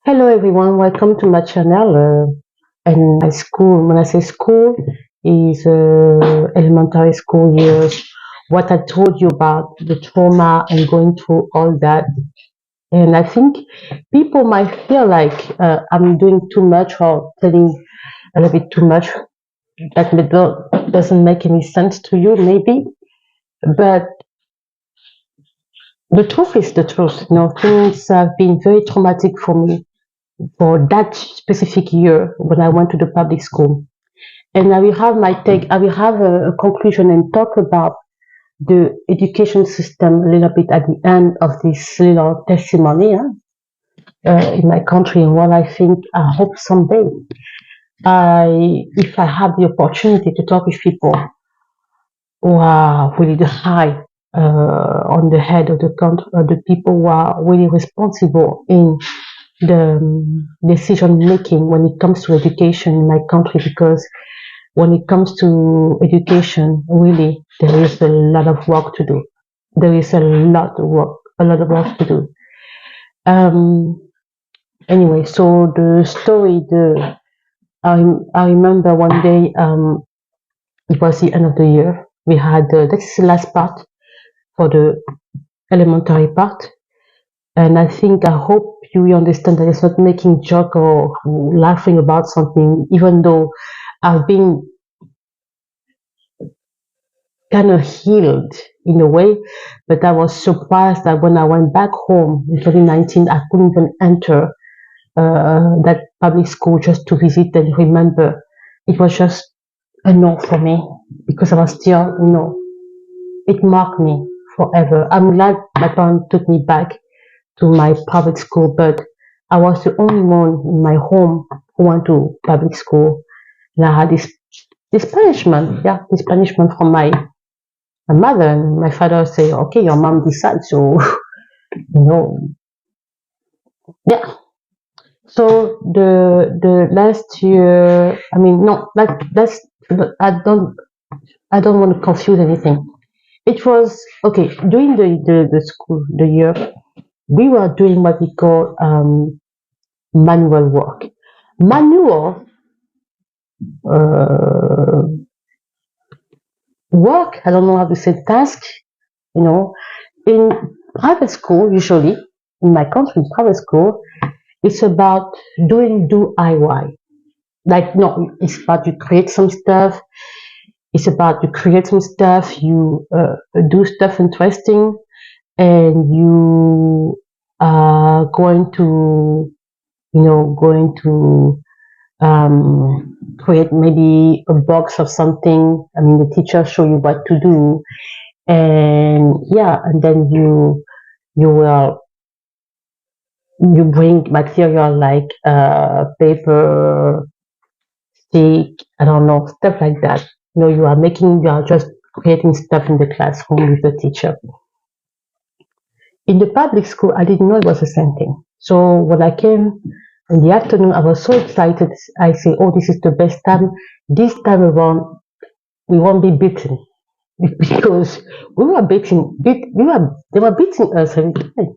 Hello everyone, welcome to my channel. And my school, when I say school, is elementary school years. What I told you about the trauma and going through all that. And I think people might feel like I'm doing too much or telling a little bit too much. That doesn't make any sense to you, maybe. But the truth is the truth. Things have been very traumatic for me for that specific year when I went to the public school. And I will have my take, I will have a conclusion and talk about the education system a little bit at the end of this little testimony in my country and what I think, I hope someday, if I have the opportunity to talk with people who are really high on the head of the country, the people who are really responsible in the decision making when it comes to education in my country, because when it comes to education, really, there is a lot of work to do. There is a lot of work to do. Um, anyway, so the story, I remember one day, it was the end of the year. We had this is the last part for the elementary part, and I hope you will understand that it's not making joke or laughing about something, even though I've been kind of healed in a way, but I was surprised that when I went back home in 2019, I couldn't even enter that public school just to visit and remember. It was just a no for me because I was still, it marked me forever. I'm glad my parents took me back to my private school, but I was the only one in my home who went to public school. And I had this punishment, this punishment from my mother and my father say, okay, your mom decides. So, you know, yeah. So the last year, I mean, no, that's I don't want to confuse anything. It was okay during the school the year we were doing what we call manual work. Manual uh, work. I don't know how to say task. You know, in private school usually in my country, private school, it's about doing DIY. Like no, it's about you create some stuff. It's about you create some stuff. You do stuff interesting, and you are going to create maybe a box of something. I mean, the teacher show you what to do, and yeah, and then you will you bring material like paper, stick, I don't know, stuff like that. You are just creating stuff in the classroom with the teacher. In the public school, I didn't know it was the same thing. So when I came in the afternoon, I was so excited. I say, oh, this is the best time. This time around, we won't be beaten because we were they were beating us every time.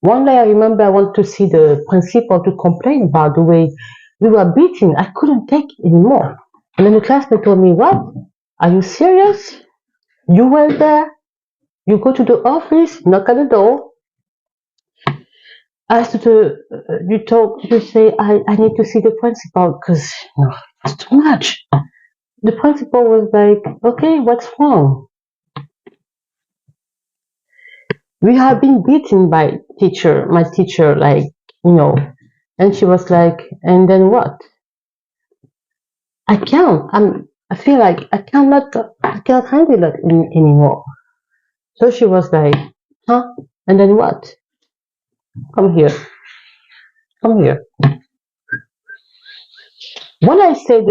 One day I remember I went to see the principal to complain about the way we were beating. I couldn't take it anymore. And then the classmate told me, what? Are you serious? You went there, you go to the office, knock at the door, ask you say, I need to see the principal because no, it's too much. The principal was like, okay, what's wrong? We have been beaten by my teacher, like, you know, and she was like, and then what? I feel like I cannot handle it anymore. So she was like, huh? And then what? Come here, come here. When I say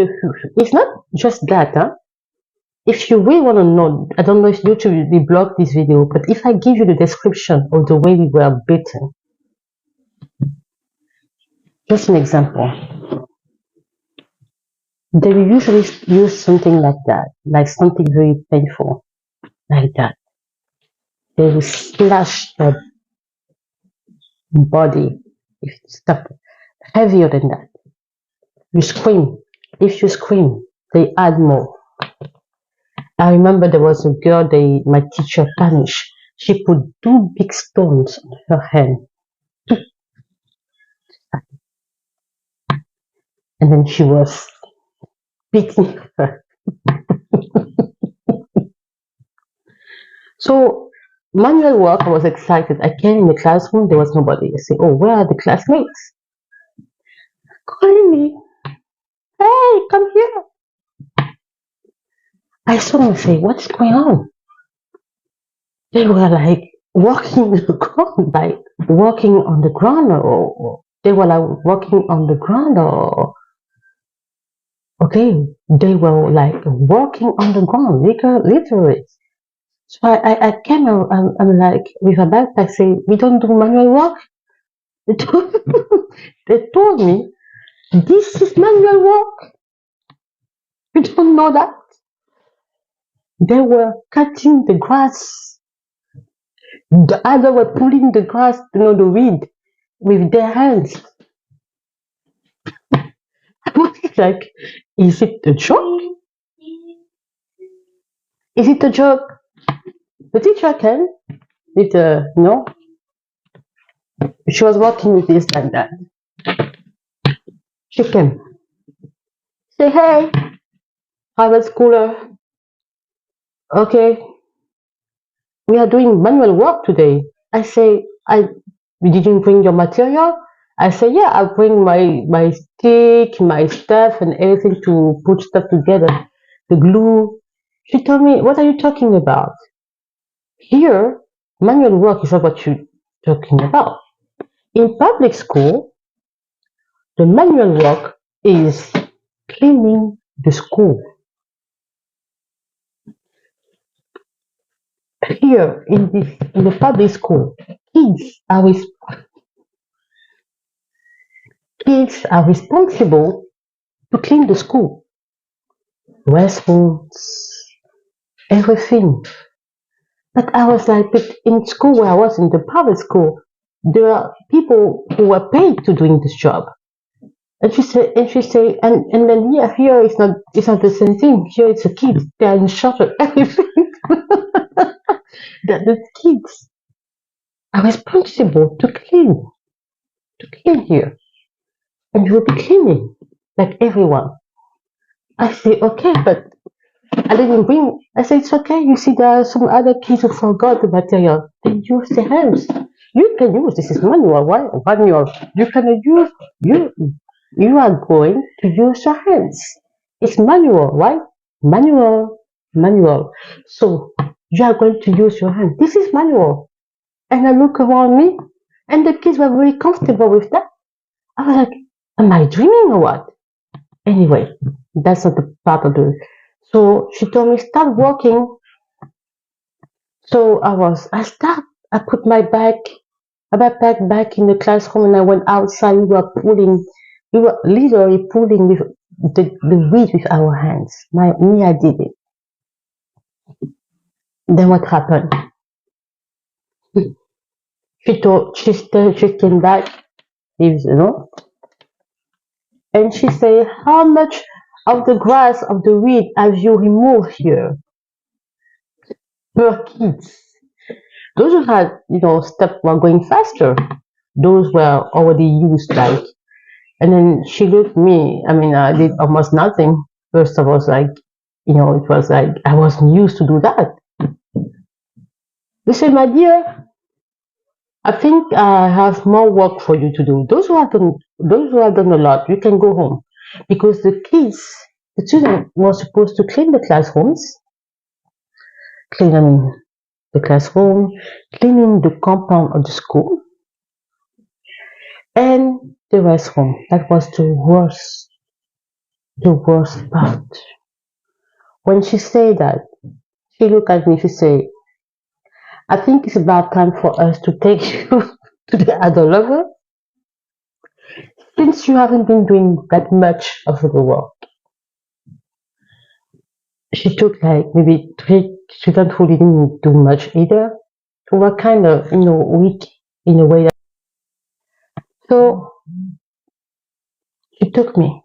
it's not just that, huh? If you really want to know, I don't know if YouTube will block this video, but if I give you the description of the way we were beaten, just an example, they will usually use something like that, like something very painful, like that. They will slash the body. Stop. heavier than that. You scream. If you scream, they add more. I remember there was a girl my teacher punished. She put two big stones on her hand, and then she was beating her. So manual work, I was excited. I came in the classroom, there was nobody. I said, "Oh, where are the classmates?" Calling me, "Hey, come here." I saw them say, "What's going on?" They were like walking the ground, like walking on the ground, or they were like walking on the ground, or okay, they were like walking on the ground, literally. So I came and I'm like with a backpack saying, "We don't do manual work." They told, they told me, "This is manual work. You don't know that." They were cutting the grass. The other were pulling the grass, the weed with their hands. I was like, is it a joke? Is it a joke? The teacher came with no. She was working with this like that. She came. Say, "Hey, private schooler. Okay, we are doing manual work today." I say, "You didn't bring your material?" I say, "Yeah, I bring my stick, my stuff, and everything to put stuff together, the glue." She told me, "What are you talking about? Here, manual work is not what you're talking about. In public school, the manual work is cleaning the school. Here in the public school, kids are kids are responsible to clean the school, restrooms, everything." But I was like, but in school where I was in the private school, there are people who were paid to doing this job. And then here it's not the same thing. Here it's a kid. They are in charge of everything. That the kids are responsible to clean here, and you will be cleaning like everyone. I say, okay, but I didn't bring. I say, it's okay. You see, there are some other kids who forgot the material. They use their hands. You can use. This is manual, right? Manual. You can use. You you are going to use your hands. It's manual, right? Manual, manual. So you are going to use your hand. This is manual. And I look around me, and the kids were very comfortable with that. I was like, am I dreaming or what? Anyway, that's not the part of the. So she told me, start walking. So I put my backpack back in the classroom, and I went outside. We were literally pulling with the weed with our hands. I did it. Then what happened? She came back, and she said, "How much of the grass of the weed have you removed here?" Per kids. Those who had, step were going faster. Those were already used, like. And then she looked at me. I mean, I did almost nothing. First of all, like, it was like I wasn't used to do that. They said, "My dear, I think I have more work for you to do. Those who have done a lot, you can go home, because the children were supposed to clean the classrooms, clean, I mean, the classroom, cleaning the compound of the school, and the restroom. That was the worst part." When she said that, she looked at me. She said, "I think it's about time for us to take you to the other level, since you haven't been doing that much of the work." She took like maybe three students who didn't do much either, who were kind of, weak in a way. So She took me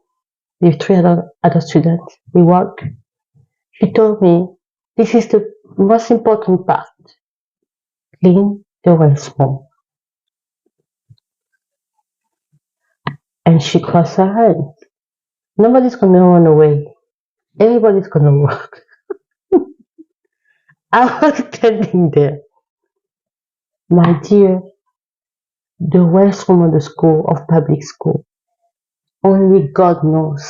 with three other students. We walked. She told me, this is the most important part. Clean the restroom. And she crossed her hands. Nobody's gonna run away. Everybody's gonna work. I was standing there. My dear, the restroom of the school, of public school, only God knows.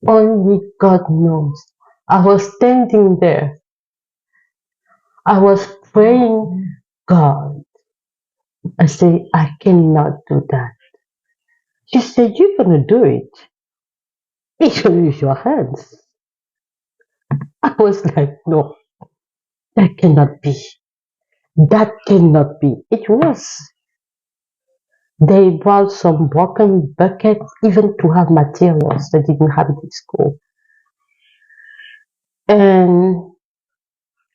Only God knows. I was standing there. I was praying, God. I say, I cannot do that. She said, you're gonna do it. If you use your hands. I was like, no, that cannot be. That cannot be. It was. They brought some broken buckets even to have materials they didn't have it in school. And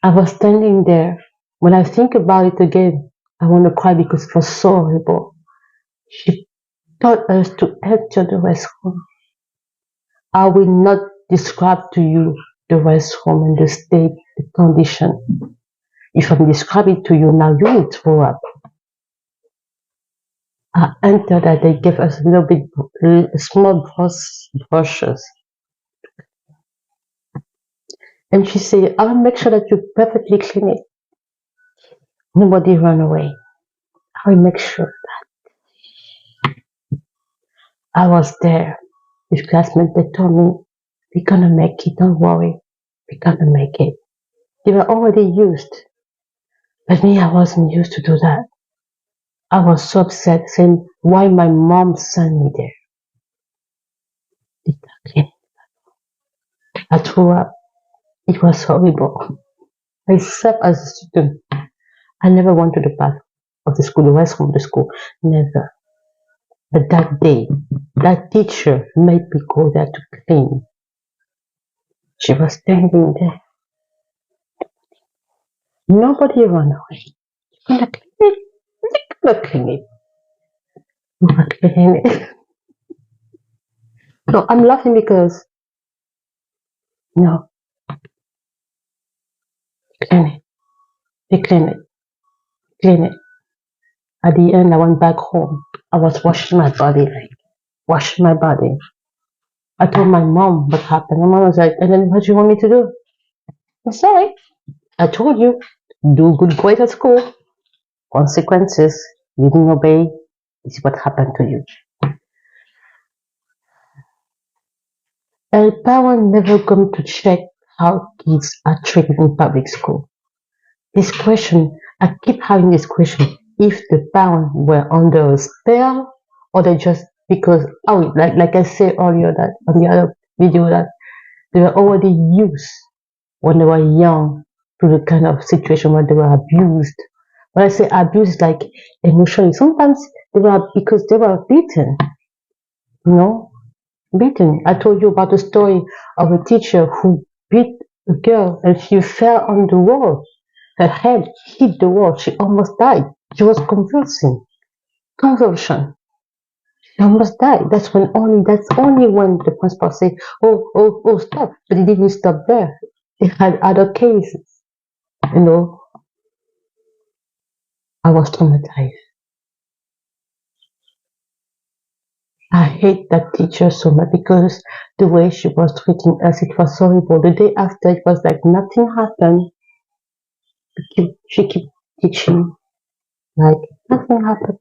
I was standing there. When I think about it again, I want to cry because it was so horrible. She taught us to enter the restroom. I will not describe to you the restroom and the state, the condition. If I'm describing to you now, you will throw up. I entered that they gave us a little bit small brushes. And she said, I'll make sure that you perfectly clean it. Nobody run away. I'll make sure that. I was there. With classmates, they told me, we're gonna make it, don't worry. We're gonna make it. They were already used. But me, I wasn't used to do that. I was so upset saying, why my mom sent me there? Exactly. I threw up. It was horrible. Myself as a student, I never went to the bath of the school, the restroom of the school. Never. But that day, that teacher made me go there to clean. She was standing there. Nobody ran away. You're gonna clean it. You're gonna clean it. You're gonna clean it. No, I'm laughing because no, clean it. They clean it. Clean it. At the end, I went back home. I was washing my body, like washing my body. I told my mom what happened. My mom was like, and then what do you want me to do? I'm sorry. I told you, do good grades at school. Consequences, you didn't obey. This is what happened to you. And parents never come to check how kids are treated in public school. This question, I keep having this question, if the parents were under a spell or they just because, oh, like I said earlier that on the other video that they were already used when they were young to the kind of situation where they were abused. When I say abused, like emotionally, sometimes they were because they were beaten, you know, beaten. I told you about the story of a teacher who beat a girl and she fell on the wall. Her head hit the wall. She almost died. She was convulsing. Convulsion. She almost died. That's only when the principal said, oh, stop. But he didn't stop there. He had other cases. You know, I was traumatized. I hate that teacher so much because the way she was treating us, it was horrible. The day after, it was like nothing happened. She kept teaching like nothing happened.